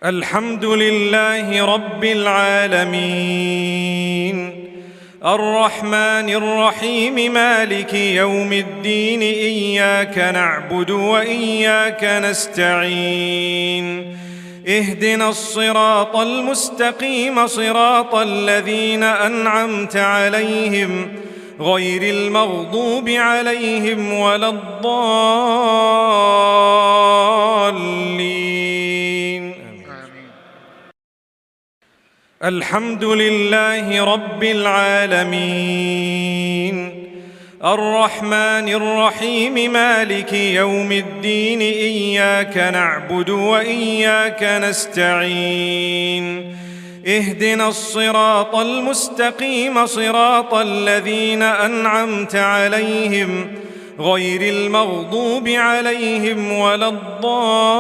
الحمد لله رب العالمين الرحمن الرحيم مالك يوم الدين إياك نعبد وإياك نستعين اهدنا الصراط المستقيم صراط الذين أنعمت عليهم غير المغضوب عليهم ولا الضالين. الحمد لله رب العالمين الرحمن الرحيم مالك يوم الدين إياك نعبد وإياك نستعين اهدنا الصراط المستقيم صراط الذين أنعمت عليهم غير المغضوب عليهم ولا الضالين.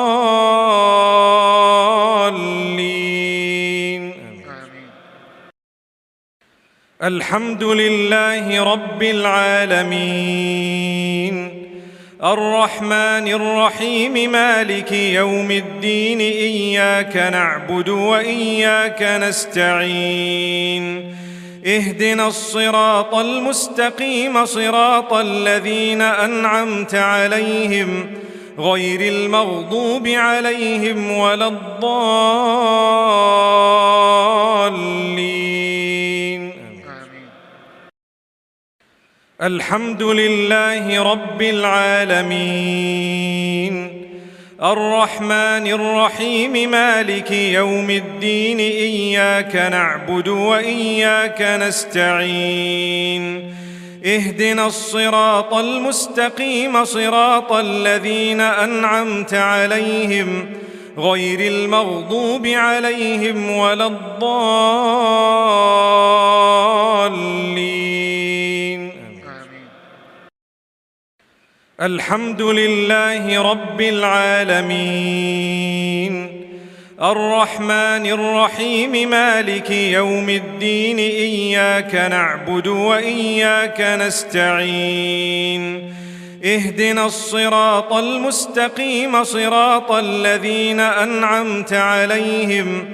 الحمد لله رب العالمين الرحمن الرحيم مالك يوم الدين إياك نعبد وإياك نستعين اهدنا الصراط المستقيم صراط الذين أنعمت عليهم غير المغضوب عليهم ولا الضالين. الحمد لله رب العالمين الرحمن الرحيم مالك يوم الدين إياك نعبد وإياك نستعين اهدنا الصراط المستقيم صراط الذين أنعمت عليهم غير المغضوب عليهم ولا الضالين. الحمد لله رب العالمين الرحمن الرحيم مالك يوم الدين إياك نعبد وإياك نستعين اهدنا الصراط المستقيم صراط الذين أنعمت عليهم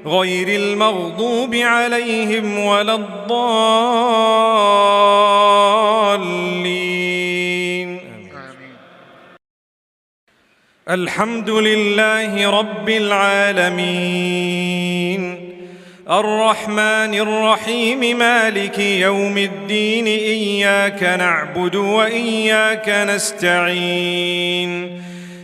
غير المغضوب عليهم ولا الضالين. الحمد لله رب العالمين الرحمن الرحيم مالك يوم الدين إياك نعبد وإياك نستعين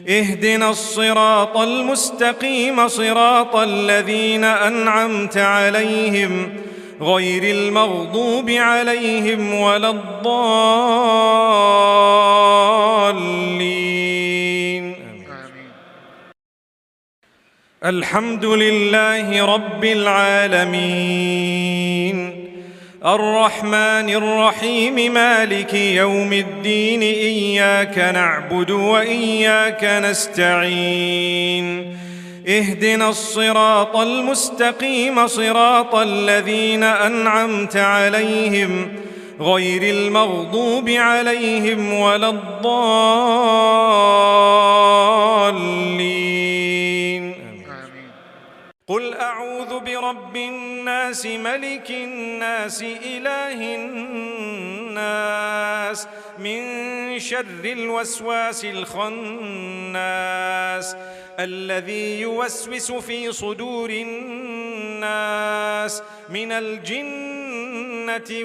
اهدنا الصراط المستقيم صراط الذين أنعمت عليهم غير المغضوب عليهم ولا الضالين. الحمد لله رب العالمين الرحمن الرحيم مالك يوم الدين إياك نعبد وإياك نستعين اهدنا الصراط المستقيم صراط الذين أنعمت عليهم غير المغضوب عليهم ولا الضالين. قل أعوذ برب الناس ملك الناس إله الناس من شر الوسواس الخناس الذي يوسوس في صدور الناس من الجنة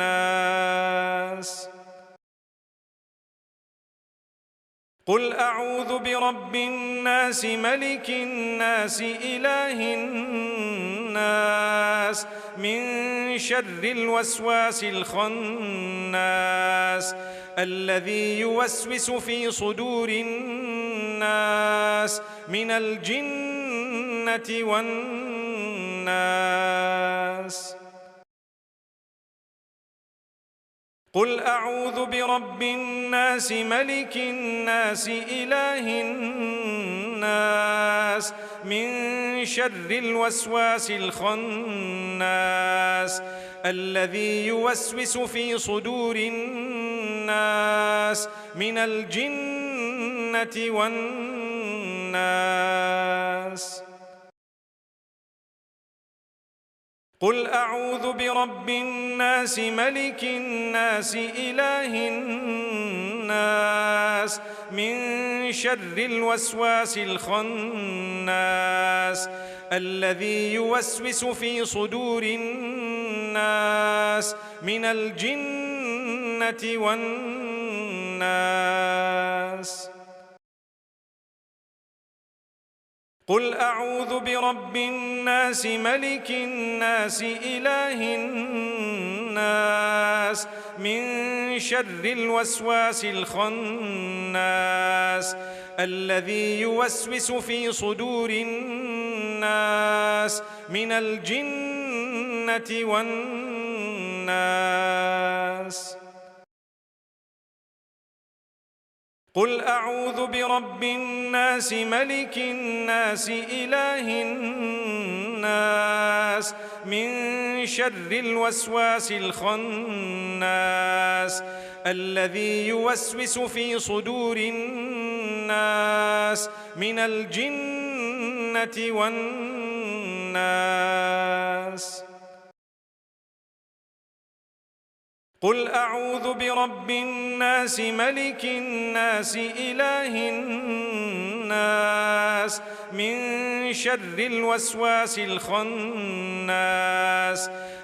والناس. قل أعوذ برب الناس ملك الناس إله الناس من شر الوسواس الخناس الذي يوسوس في صدور الناس من الجنة والناس. قل أعوذ برب الناس ملك الناس إله الناس من شر الوسواس الخناس الذي يوسوس في صدور الناس من الجنة والناس. قل أعوذ برب الناس ملك الناس إله الناس من شر الوسواس الخناس الذي يوسوس في صدور الناس من الجنة والناس. قل أعوذ برب الناس ملك الناس إله الناس من شر الوسواس الخناس الذي يوسوس في صدور الناس من الجنة والناس. قل أعوذ برب الناس ملك الناس إله الناس من شر الوسواس الخناس الذي يوسوس في صدور الناس من الجنة والناس. قل أعوذ برب الناس ملك الناس إله الناس من شر الوسواس الخناس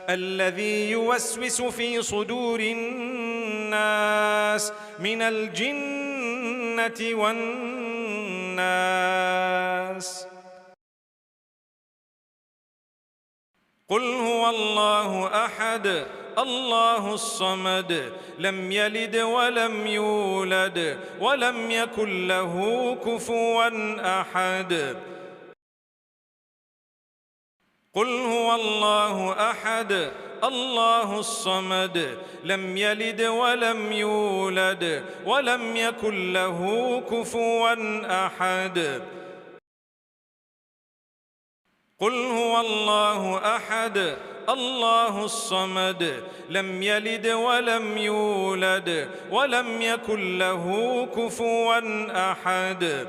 الذي يوسوس في صدور الناس من الجنة والناس. قل هو الله أحد الله الصمد لم يلد ولم يولد ولم يكن له كفوا أحد. قل هو الله أحد الله الصمد لم يلد ولم يولد ولم يكن له كفوا أحد. قل هو الله أحد الله الصمد لم يلد ولم يولد ولم يكن له كفوا أحد.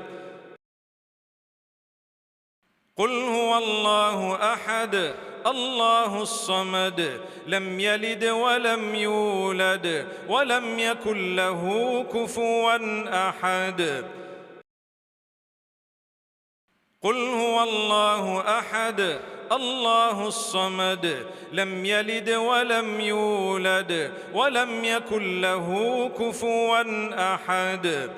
قل هو الله أحد الله الصمد لم يلد ولم يولد ولم يكن له كفوا أحد. قل هو الله أحد الله الصمد لم يلد ولم يولد ولم يكن له كفوا أحد.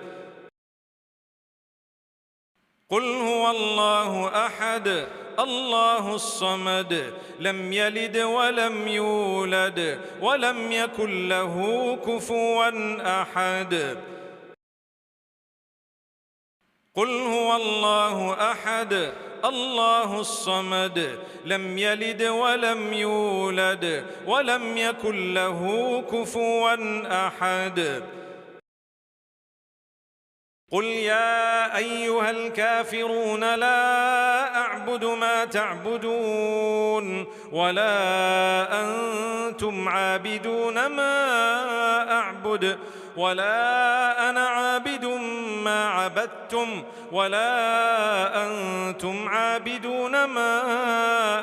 قل هو الله أحد الله الصمد لم يلد ولم يولد ولم يكن له كفوا أحد. قل هو الله أحد الله الصمد لم يلد ولم يولد ولم يكن له كفوا أحد. قل يا أيها الكافرون لا أعبد ما تعبدون ولا أنتم عابدون ما أعبد ولا أنا عابد ما عبدتم ولا أنتم عابدون ما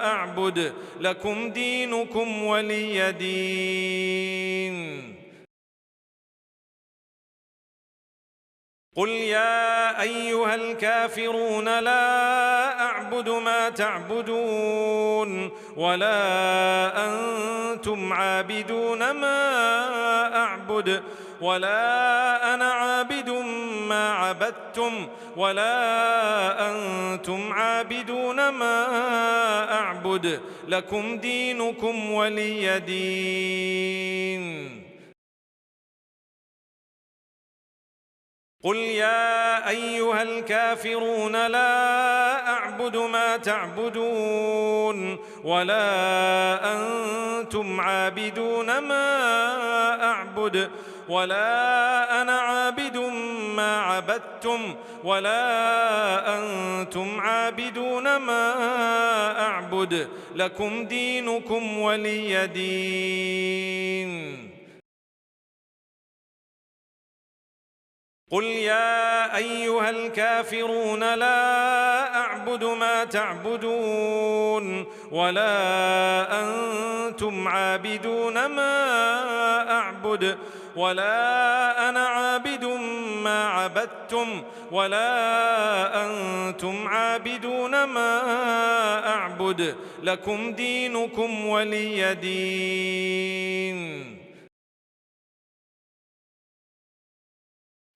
أعبد لكم دينكم ولي دين. قل يا أيها الكافرون لا أعبد ما تعبدون ولا أنتم عابدون ما أعبد ولا أنا عابد ما عبدتم ولا أنتم عابدون ما أعبد لكم دينكم ولي دين. قل يا أيها الكافرون لا أعبد ما تعبدون ولا أنتم عابدون ما أعبد ولا أنا عابد ما عبدتم ولا أنتم عابدون ما أعبد لكم دينكم ولي دين. قل يا أيها الكافرون لا أعبد أعبد ما تعبدون ولا أنتم عابدون ما أعبد ولا أنا عابد ما عبدتم ولا أنتم عابدون ما أعبد لكم دينكم ولي دين.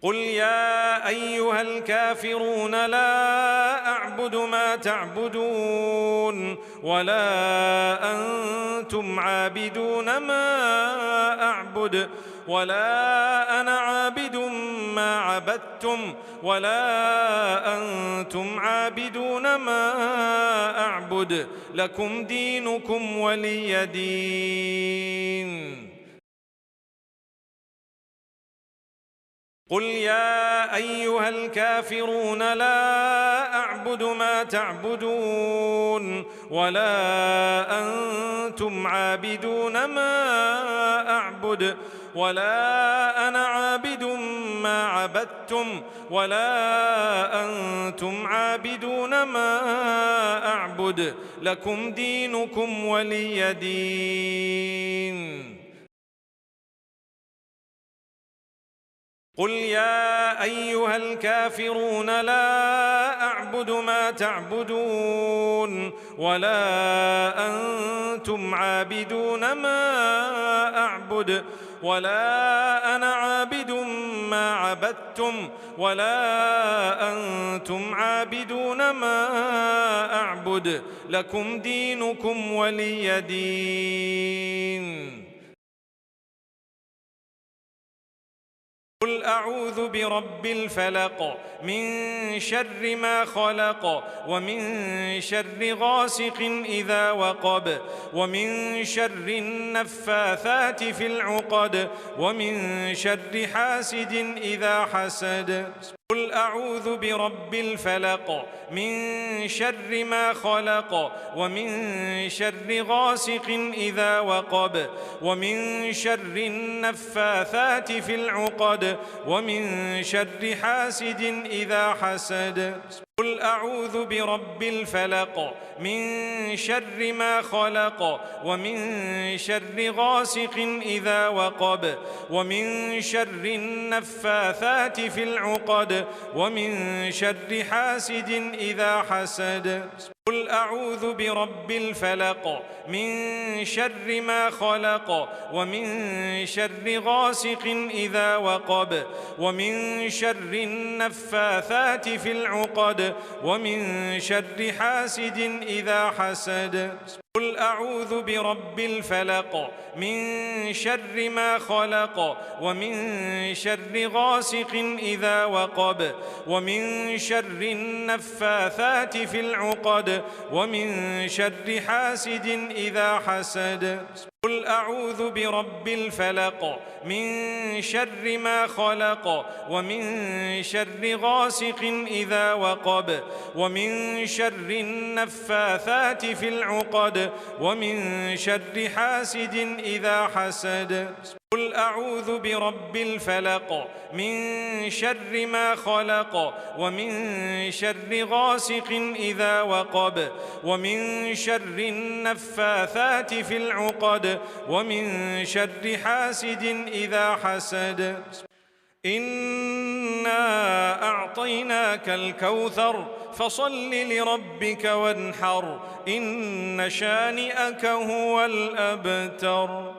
قل يا أيها الكافرون لا أعبد ما تعبدون ولا أنتم عابدون ما أعبد ولا أنا عابد ما عبدتم ولا أنتم عابدون ما أعبد لكم دينكم ولي دين. قل يا أيها الكافرون لا أعبد ما تعبدون ولا أنتم عابدون ما أعبد ولا أنا عابد ما عبدتم ولا أنتم عابدون ما أعبد لكم دينكم ولي دين. قل يا أيها الكافرون لا أعبد ما تعبدون ولا أنتم عابدون ما أعبد ولا أنا عابد ما عبدتم ولا أنتم عابدون ما أعبد لكم دينكم ولي دين. قل أعوذ برب الفلق من شر ما خلق ومن شر غاسق إذا وقب ومن شر النفاثات في العقد ومن شر حاسد إذا حسد. قل أعوذ برب الفلق من شر ما خلق ومن شر غاسق إذا وقب ومن شر النفاثات في العقد ومن شر حاسد إذا حسد. قل أعوذ برب الفلق من شر ما خلق ومن شر غاسق إذا وقب ومن شر النفاثات في العقد ومن شر حاسد إذا حسد. قل أعوذ برب الفلق من شر ما خلق ومن شر غاسق إذا وقب ومن شر النفاثات في العقد ومن شر حاسد إذا حسد. قل أعوذ برب الفلق من شر ما خلق ومن شر غاسق إذا وقب ومن شر النفاثات في العقد ومن شر حاسد إذا حسد. قل أعوذ برب الفلق من شر ما خلق ومن شر غاسق إذا وقب ومن شر النفاثات في العقد ومن شر حاسد إذا حسد. قل أعوذ برب الفلق من شر ما خلق ومن شر غاسق إذا وقب ومن شر النفاثات في العقد ومن شر حاسد إذا حسد. إنا أعطيناك الكوثر فصل لربك وانحر إن شانئك هو الأبتر.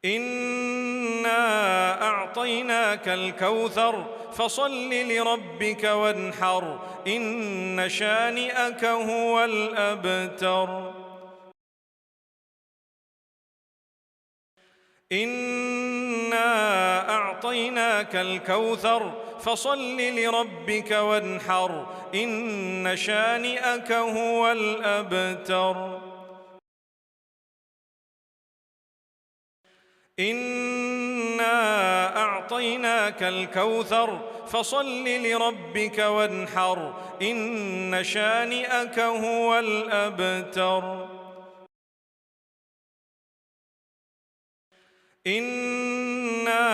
إنا أعطيناك الكوثر فصل لربك وانحر إن شانئك هو الأبتر. إنا أعطيناك الكوثر فصل لربك وانحر إن شانئك هو الأبتر. إنا أعطيناك الكوثر فصل لربك وانحر إن شانئك هو الأبتر. إنا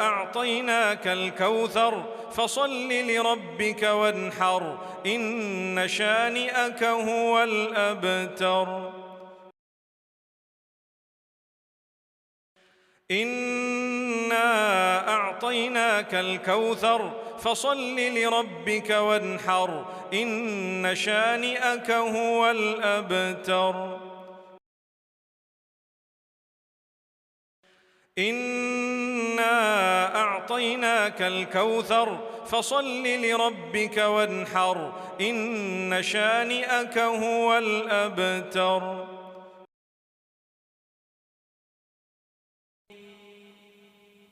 أعطيناك الكوثر فصل لربك وانحر إن شانئك هو الأبتر. إنا أعطيناك الكوثر فصل لربك وانحر إن شانئك هو الأبتر. إنا أعطيناك الكوثر فصل لربك وانحر إن شانئك هو الأبتر.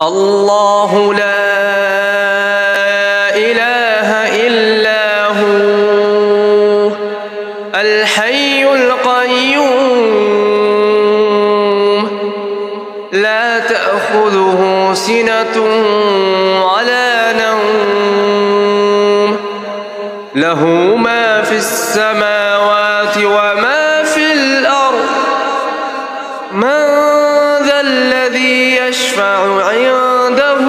الله لا إله إلا هو الحي القيوم لا تأخذه سنة ولا نوم له ما في السماوات وما في الأرض من ذا الذي يشفع عنده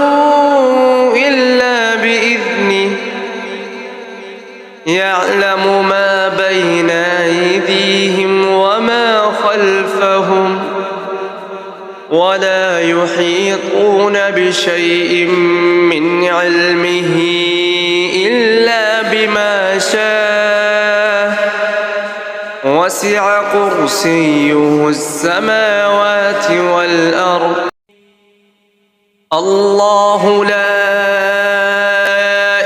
إلا بإذنه يعلم ما بين أيديهم وما خلفهم ولا يحيطون بشيء من علمه إلا بما شاء وسع كرسيه السماوات والأرض. الله لا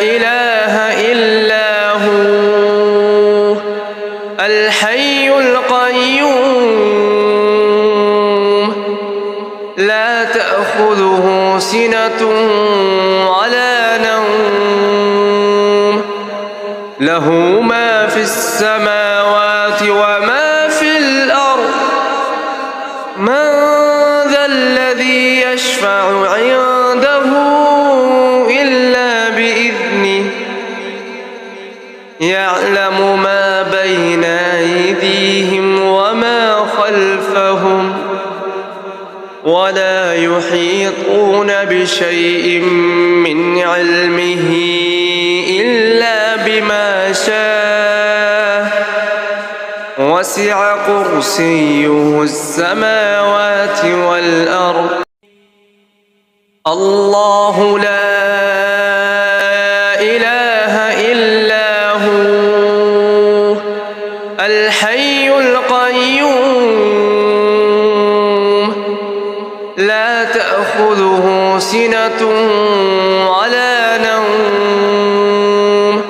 إله إلا هو الحي القيوم لا تأخذه سنة ولا نوم له ما في السماوات وما في الأرض من ذا الذي يشفع عنده إلا بإذنه يعلم ما بين أيديهم وما خلفهم ولا يحيطون بشيء من علمه إلا بما شاء وسع كرسيه السماوات والأرض. الله لا إله إلا هو الحي القيوم لا تأخذه سنة ولا نوم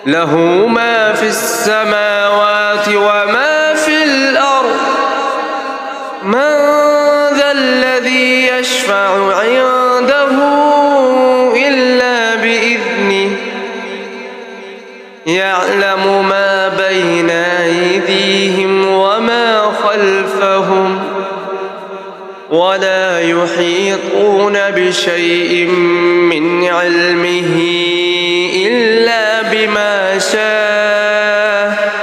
له ما في السماوات وما في الأرض من ذا الذي يشفع عنده إلا بإذنه يعلم ما بين أيديهم وما خلفهم ولا يحيطون بشيء من علمه إلا بما شاء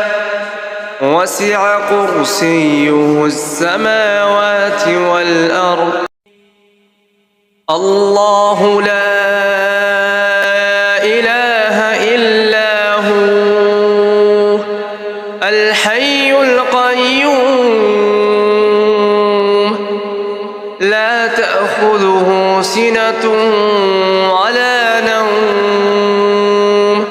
وسع كرسيه السماوات والأرض. الله لا إله إلا هو الحي القيوم لا تأخذه سنة ولا نوم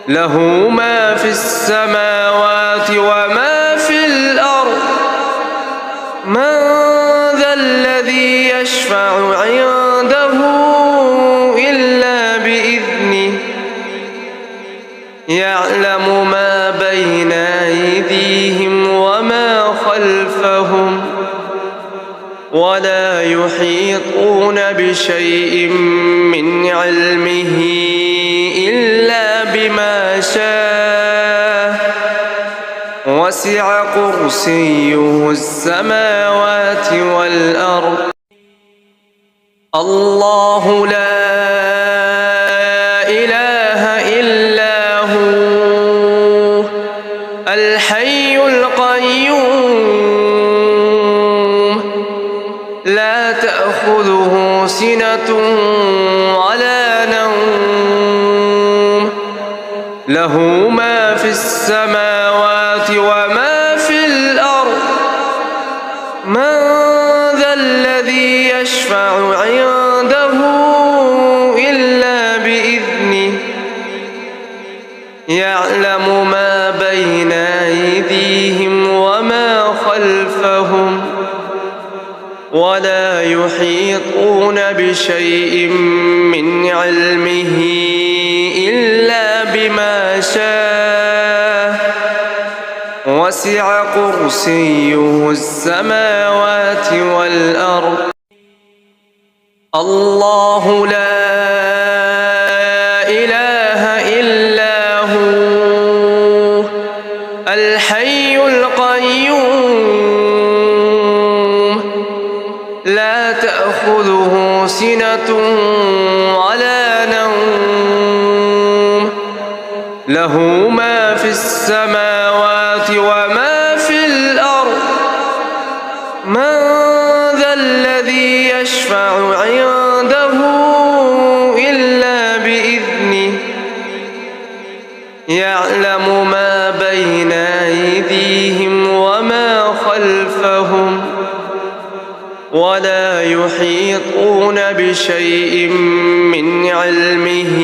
له ما في السماوات وما في الأرض من ذا الذي يشفع عنده إلا بإذنه يعلم ما بين أيديهم وما خلفهم ولا يحيطون بشيء من علمه إلا بما شاء وسع كرسيه السماوات والأرض. الله لا إله إلا هو الحي القيوم لا تأخذه سنة ولا نوم له ما في السماوات وما في الأرض من ذا الذي يشفع عنده إلا بإذنه يعلم ما بين أيديهم وما خلفهم ولا يحيطون بشيء من علمه إلا بما شاء وسع كرسيه السماوات والأرض الله لا إله إلا هو الحي القيوم لا تأخذه سنة ولا نوم له ما في السماوات وما في الأرض من ذا الذي يشفع عنده إلا بإذنه يعلم ما بين أيديهم وما خلفهم ولا يحيطون بشيء من علمه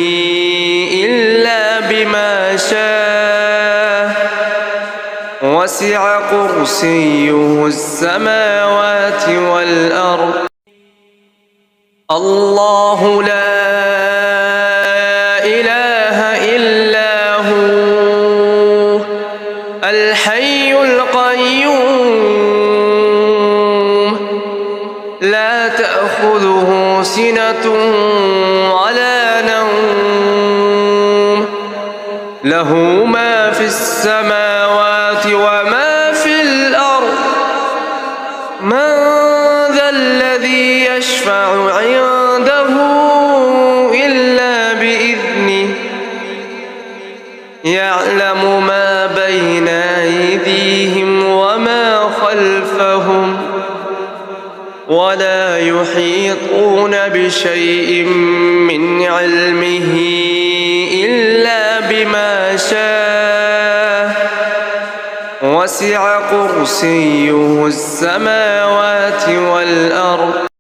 إلا بما شاء وسع كرسيه السماوات والأرض الله لا إله إلا هو الحي القيوم لا تأخذه سنة ولا نوم له ما في السماوات وما في الأرض من ذا الذي يشفع عنده إلا بإذنه يعلم ما بين أيديهم وما خلفهم ولا يحيطون بشيء من علمه إلا بما شاء وسع كرسيه السماوات والأرض